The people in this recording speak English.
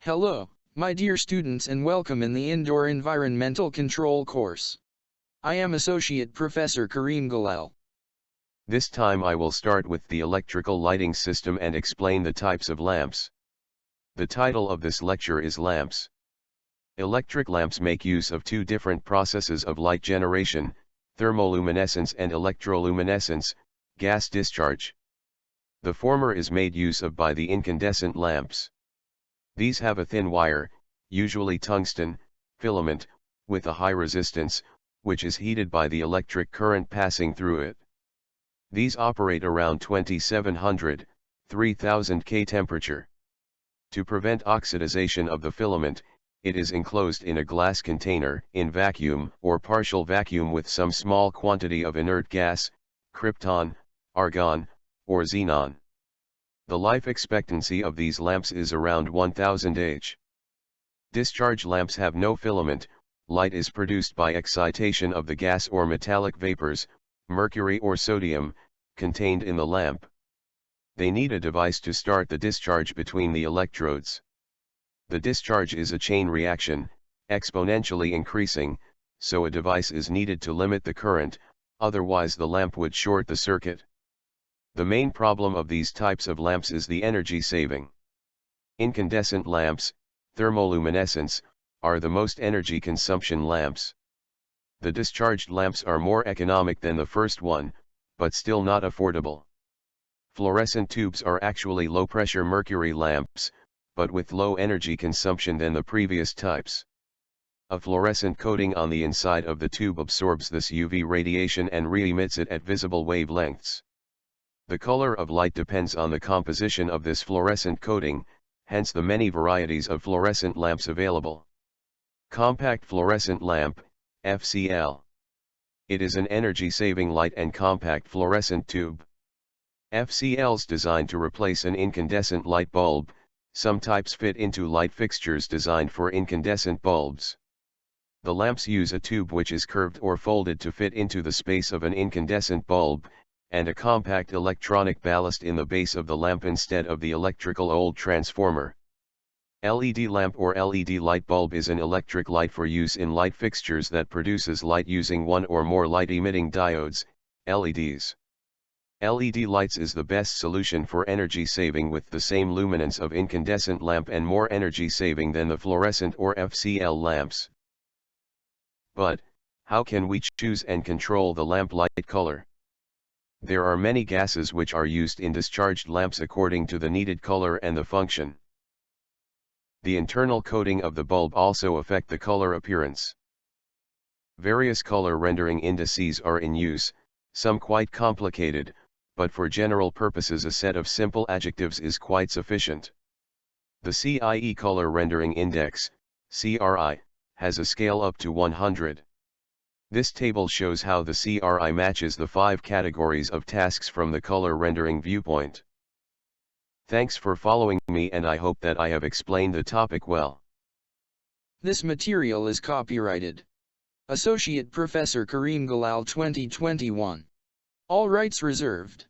Hello, my dear students, and welcome in the Indoor Environmental Control course. I am Associate Professor Kareem Galal. This time I will start with the electrical lighting system and explain the types of lamps. The title of this lecture is Lamps. Electric lamps make use of two different processes of light generation, thermoluminescence and electroluminescence, gas discharge. The former is made use of by the incandescent lamps. These have a thin wire, usually tungsten, filament, with a high resistance, which is heated by the electric current passing through it. These operate around 2700, 3000 K temperature. To prevent oxidization of the filament, it is enclosed in a glass container, in vacuum or partial vacuum with some small quantity of inert gas, krypton, argon, or xenon. The life expectancy of these lamps is around 1000 H. Discharge lamps have no filament. Light is produced by excitation of the gas or metallic vapors, mercury or sodium, contained in the lamp. They need a device to start the discharge between the electrodes. The discharge is a chain reaction, exponentially increasing, so a device is needed to limit the current, otherwise the lamp would short the circuit. The main problem of these types of lamps is the energy saving. Incandescent lamps, thermoluminescence, are the most energy consumption lamps. The discharged lamps are more economic than the first one, but still not affordable. Fluorescent tubes are actually low-pressure mercury lamps, but with low energy consumption than the previous types. A fluorescent coating on the inside of the tube absorbs this UV radiation and re-emits it at visible wavelengths. The color of light depends on the composition of this fluorescent coating, hence the many varieties of fluorescent lamps available. Compact fluorescent lamp, FCL. It is an energy-saving light and compact fluorescent tube. FCLs designed to replace an incandescent light bulb. Some types fit into light fixtures designed for incandescent bulbs. The lamps use a tube which is curved or folded to fit into the space of an incandescent bulb, and a compact electronic ballast in the base of the lamp instead of the electrical old transformer. LED lamp or LED light bulb is an electric light for use in light fixtures that produces light using one or more light-emitting diodes, LEDs. LED lights is the best solution for energy saving with the same luminance of incandescent lamp and more energy saving than the fluorescent or FCL lamps. But, how can we choose and control the lamp light color? There are many gases which are used in discharged lamps according to the needed color and the function. The internal coating of the bulb also affect the color appearance. Various color rendering indices are in use, some quite complicated, but for general purposes a set of simple adjectives is quite sufficient. The CIE Color Rendering Index, CRI, has a scale up to 100. This table shows how the CRI matches the 5 categories of tasks from the color rendering viewpoint. Thanks for following me, and I hope that I have explained the topic well. This material is copyrighted. Associate Professor Kareem Galal 2021. All rights reserved.